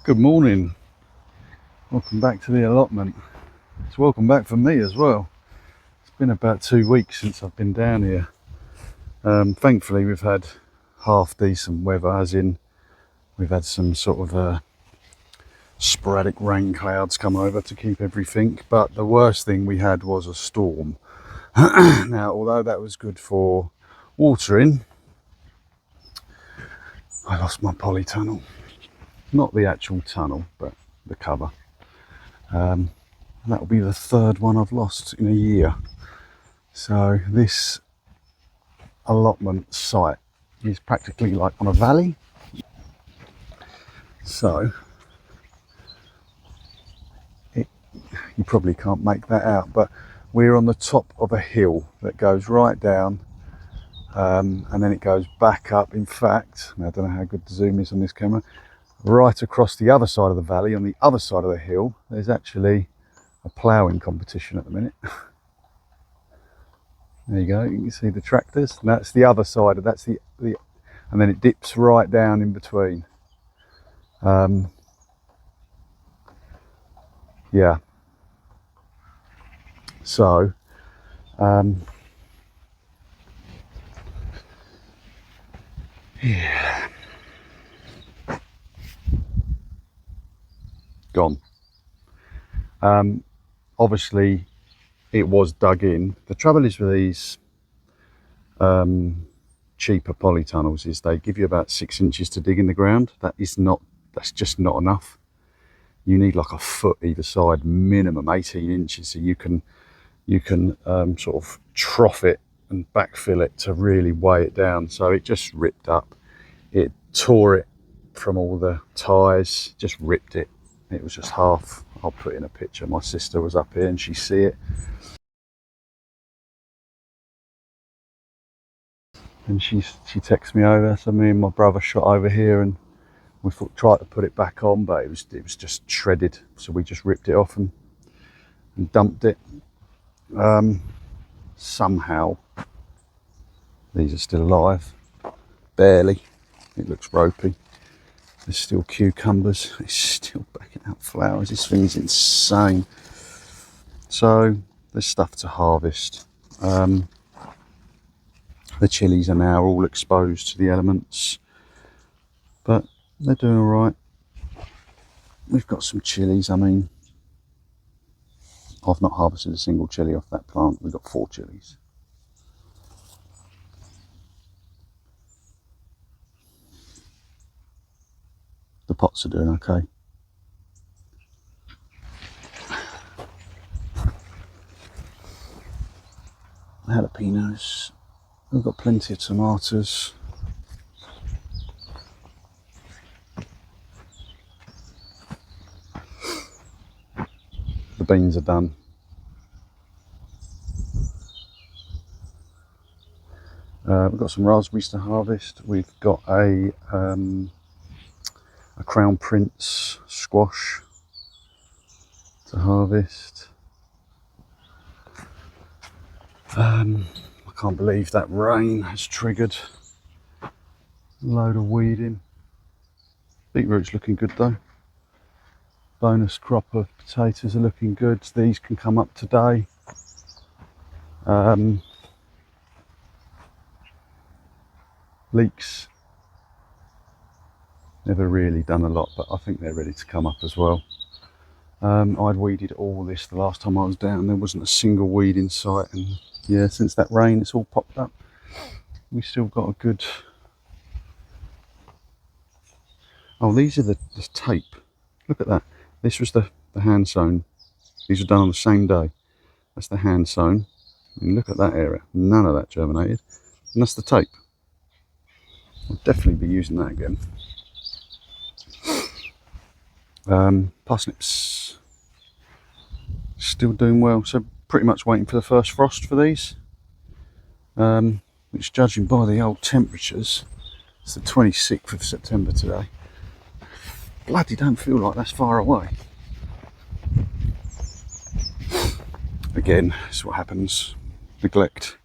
Good morning, welcome back to the allotment. It's welcome back for me as well. It's been about 2 weeks since I've been down here. Thankfully we've had half decent weather, as in we've had some sort of sporadic rain clouds come over to keep everything, but the worst thing we had was a storm. Now, although that was good for watering, I lost my polytunnel. Not the actual tunnel, but the cover. That'll be the third one I've lost in a year. So this allotment site is practically like on a valley. So you probably can't make that out, but we're on the top of a hill that goes right down, and then it goes back up. In fact, I don't know how good the zoom is on this camera, right across the other side of the valley, on the other side of the hill, there's actually a ploughing competition at the minute. There you go, you can see the tractors, and that's the other side, that's the and then it dips right down in between. Yeah, so yeah, gone. Obviously it was dug in. The trouble is with these cheaper polytunnels is they give you about 6 inches to dig in the ground. That's just not enough. You need like a foot either side, minimum 18 inches, so you can sort of trough it and backfill it to really weigh it down. So it just ripped up. It tore it from all the ties, just ripped it. It was just half. I'll put in a picture. My sister was up here and she see it. And she texted me over, so me and my brother shot over here and we tried to put it back on, but it was just shredded. So we just ripped it off and dumped it. Somehow these are still alive, barely. It looks ropey. There's still cucumbers. It's still backing out flowers. This thing is insane. So there's stuff to harvest. The chilies are now all exposed to the elements, but they're doing all right. We've got some chilies. I mean, I've not harvested a single chili off that plant. We've got 4 chilies. The pots are doing okay. Jalapenos. We've got plenty of tomatoes. The beans are done. We've got some raspberries to harvest. We've got a Crown Prince squash to harvest. I can't believe that rain has triggered a load of weeding. Beetroot's looking good though. Bonus crop of potatoes are looking good. These can come up today. Leeks, never really done a lot, but I think they're ready to come up as well. I'd weeded all this the last time I was down. There wasn't a single weed in sight, and yeah, since that rain it's all popped up. We still got a good... Oh, these are the tape. Look at that. This was the hand sown. These were done on the same day. That's the hand sown. And look at that area. None of that germinated. And that's the tape. I'll definitely be using that again. Parsnips still doing well. So pretty much waiting for the first frost for these. Which, judging by the old temperatures, it's the 26th of September today. Bloody don't feel like that's far away. Again, this is what happens. Neglect.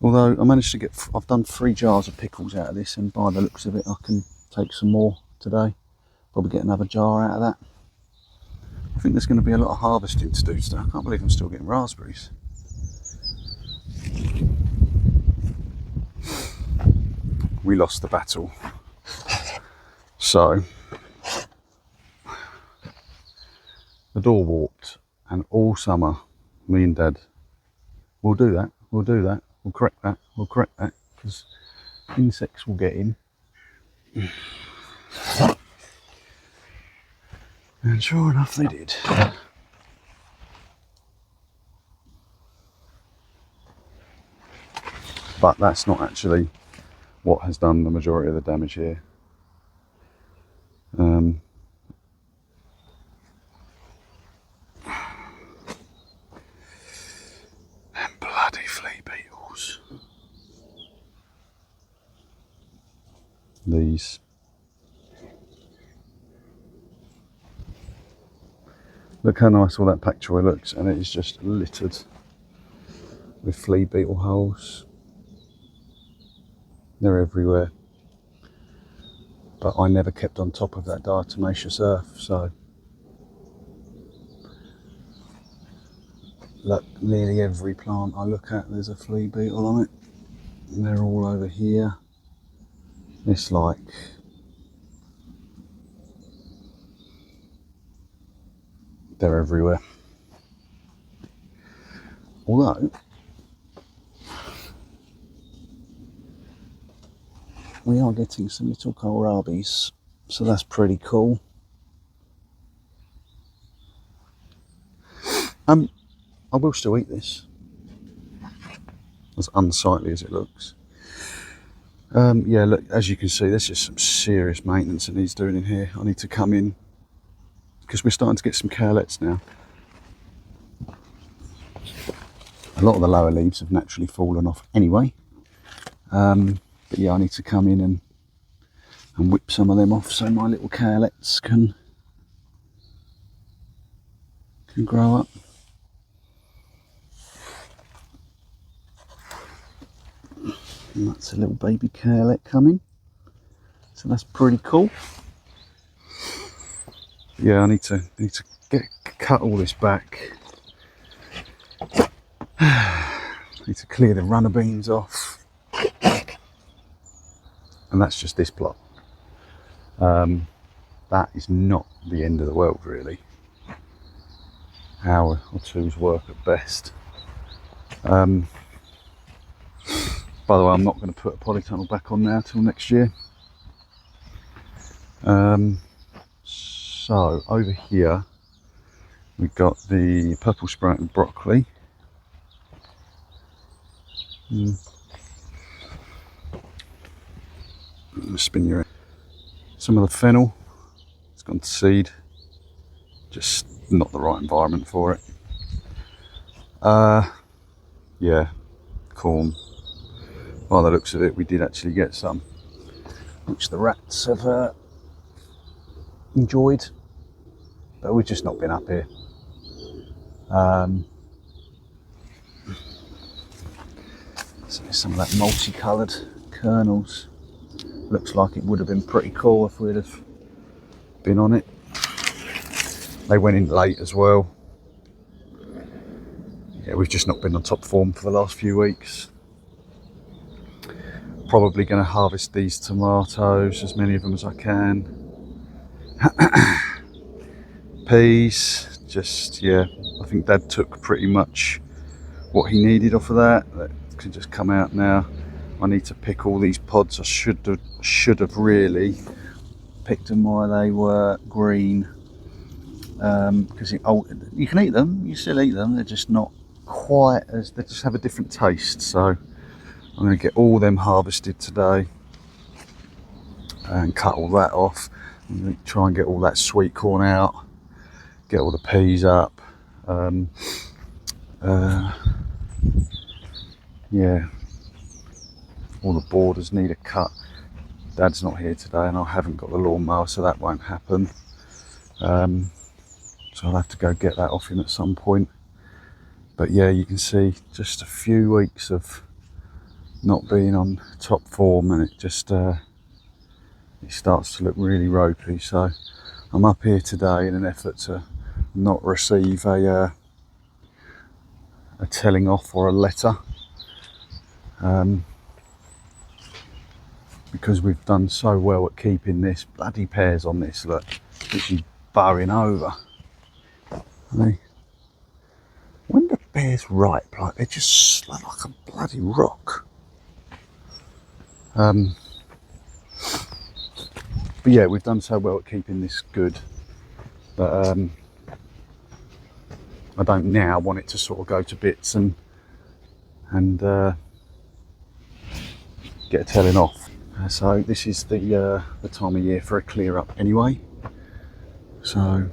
Although I managed to get, I've done 3 jars of pickles out of this, and by the looks of it I can take some more today. Probably get another jar out of that. I think there's going to be a lot of harvesting to do today. I can't believe I'm still getting raspberries. We lost the battle. So the door warped, and all summer me and Dad, we'll do that, we'll correct that, because insects will get in. And sure enough they did. But that's not actually what has done the majority of the damage here. And bloody flea beetles. These. Look how nice all that pak choi looks, and it is just littered with flea beetle holes. They're everywhere. But I never kept on top of that diatomaceous earth, so look, nearly every plant I look at there's a flea beetle on it. And they're all over here. It's like they're everywhere. Although we are getting some little kohlrabies, so that's pretty cool. I will still eat this, as unsightly as it looks. Yeah, look, as you can see, there's just some serious maintenance that needs doing in here. I need to come in, because we're starting to get some carelets now. A lot of the lower leaves have naturally fallen off anyway. But yeah, I need to come in and whip some of them off so my little carelets can grow up. And that's a little baby carlet coming, so that's pretty cool. Yeah, I need to cut all this back. Need to clear the runner beans off, and that's just this plot. That is not the end of the world, really. Hour or two's work at best. By the way, I'm not going to put a polytunnel back on now till next year. So over here we've got the purple sprouting broccoli. Spin your, some of the fennel, it's gone to seed, just not the right environment for it. Yeah, corn. By the looks of it, we did actually get some, which the rats have enjoyed, but we've just not been up here. So there's some of that multicoloured kernels. Looks like it would have been pretty cool if we'd have been on it. They went in late as well. Yeah, we've just not been on top form for the last few weeks. Probably going to harvest these tomatoes, as many of them as I can. Peas, just, yeah, I think Dad took pretty much what he needed off of that. That can just come out now. I need to pick all these pods. I should have really picked them while they were green, because you can eat them, you still eat them, they're just not quite as, they just have a different taste. So I'm going to get all them harvested today and cut all that off. I'm going to try and get all that sweet corn out, get all the peas up. Yeah, all the borders need a cut. Dad's not here today and I haven't got the lawnmower, so that won't happen. So I'll have to go get that off him at some point. But yeah, you can see just a few weeks of not being on top form, and it just it starts to look really ropey. So I'm up here today in an effort to not receive a telling off or a letter, because we've done so well at keeping this bloody pears on this, look, literally bowing over. When the pears ripe, like they just slow like a bloody rock. But yeah, we've done so well at keeping this good that I don't now want it to sort of go to bits and get a telling off. So this is the time of year for a clear up anyway. So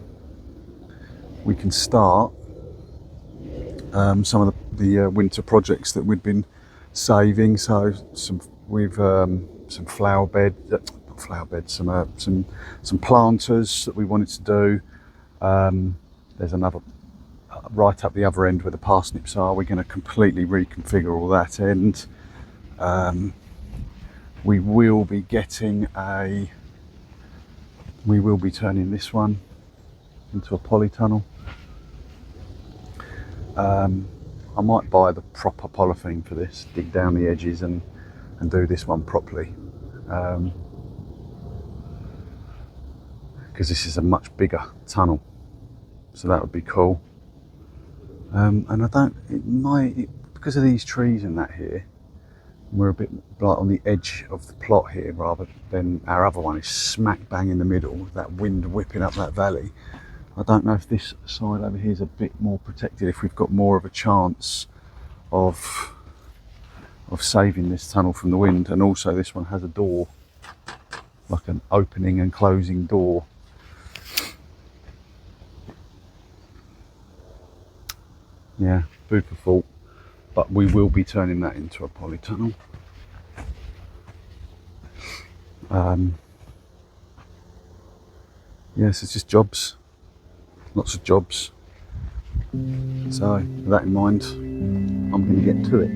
we can start some of the winter projects that we'd been saving. So some flower bed, not flower beds, some planters that we wanted to do. There's another right up the other end where the parsnips are. We're going to completely reconfigure all that end. We will be turning this one into a polytunnel. I might buy the proper polythene for this, dig down the edges and do this one properly, because this is a much bigger tunnel, so that would be cool. And because of these trees and that here, we're a bit like on the edge of the plot here, rather than our other one is smack bang in the middle with that wind whipping up that valley. I don't know if this side over here is a bit more protected, if we've got more of a chance of saving this tunnel from the wind. And also this one has a door, like an opening and closing door. Yeah, food for thought. But we will be turning that into a polytunnel. Yes, it's just jobs, lots of jobs. So with that in mind, I'm going to get to it.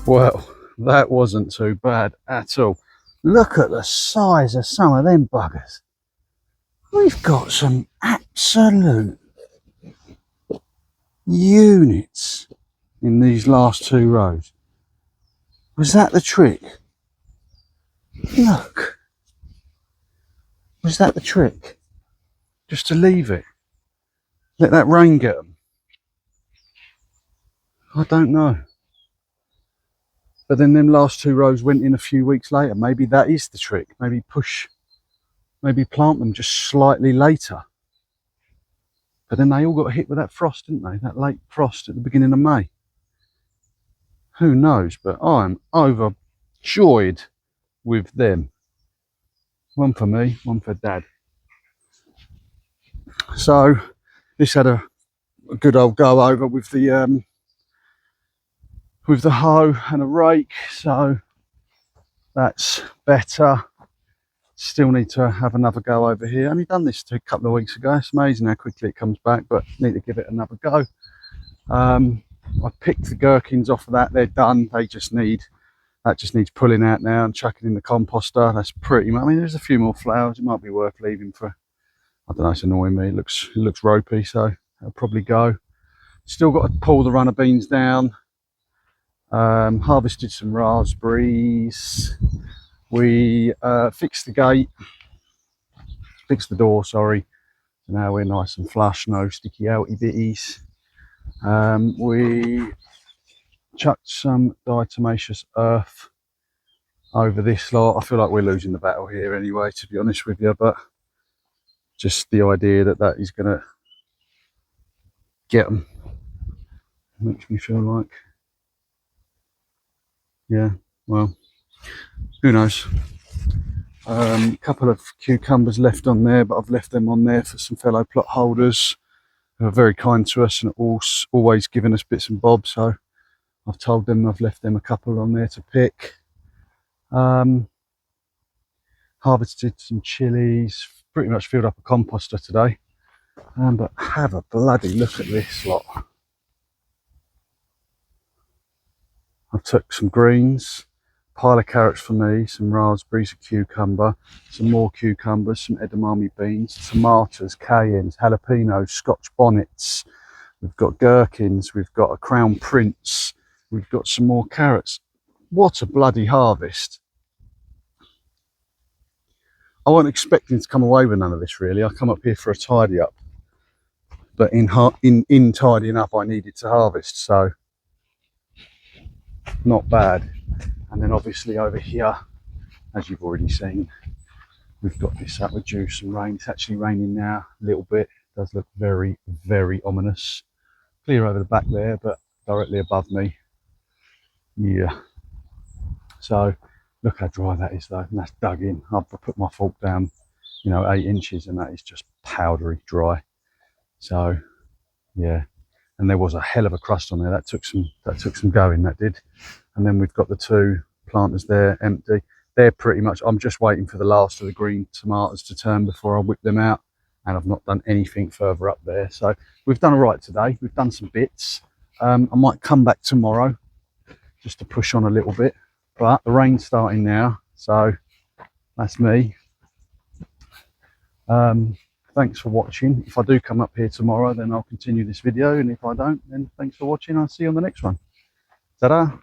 Well, that wasn't too bad at all. Look at the size of some of them buggers. We've got some absolute units in these last 2 rows. Was that the trick? Look. Was that the trick? Just to leave it? Let that rain get them? I don't know. But then them last 2 rows went in a few weeks later. Maybe that is the trick. Maybe plant them just slightly later. But then they all got hit with that frost, didn't they? That late frost at the beginning of May. Who knows? But I'm overjoyed with them. One for me, one for Dad. So this had a good old go over with the hoe and a rake. So that's better. Still need to have another go over here. Only done this a couple of weeks ago. It's amazing how quickly it comes back, but need to give it another go. I picked the gherkins off of that. They're done. That just needs pulling out now and chucking in the composter. That's pretty much. I mean, there's a few more flowers. It might be worth leaving for. I don't know. It's annoying me. It looks ropey, so I'll probably go. Still got to pull the runner beans down. Harvested some raspberries. We fixed the gate, fixed the door, sorry. So now we're nice and flush, no sticky outy bitties. We chucked some diatomaceous earth over this lot. I feel like we're losing the battle here anyway, to be honest with you, but just the idea that is going to get them makes me feel like, yeah, well, who knows. A couple of cucumbers left on there, but I've left them on there for some fellow plot holders who are very kind to us and always giving us bits and bobs. So I've told them I've left them a couple on there to pick. Harvested some chilies, pretty much filled up a composter today. But have a bloody look at this lot. I took some greens, pile of carrots for me, some raspberries, a cucumber, some more cucumbers, some edamame beans, tomatoes, cayennes, jalapenos, scotch bonnets. We've got gherkins, we've got a crown prince, we've got some more carrots. What a bloody harvest. I wasn't expecting to come away with none of this really. I come up here for a tidy up. But in tidying up I needed to harvest, so not bad. And then obviously over here, as you've already seen, we've got this up with dew, some rain. It's actually raining now a little bit. It does look very, very ominous. Clear over the back there, but directly above me. Yeah. So look how dry that is though, and that's dug in. I've put my fork down, 8 inches, and that is just powdery dry. So yeah, and there was a hell of a crust on there. That took some going, that did. And then we've got the 2 planters there empty. They're pretty much, I'm just waiting for the last of the green tomatoes to turn before I whip them out, and I've not done anything further up there. So we've done all right today. We've done some bits. I might come back tomorrow just to push on a little bit, but the rain's starting now, so that's me. Thanks for watching. If I do come up here tomorrow, then I'll continue this video, and if I don't, then thanks for watching. I'll see you on the next one. Ta-da!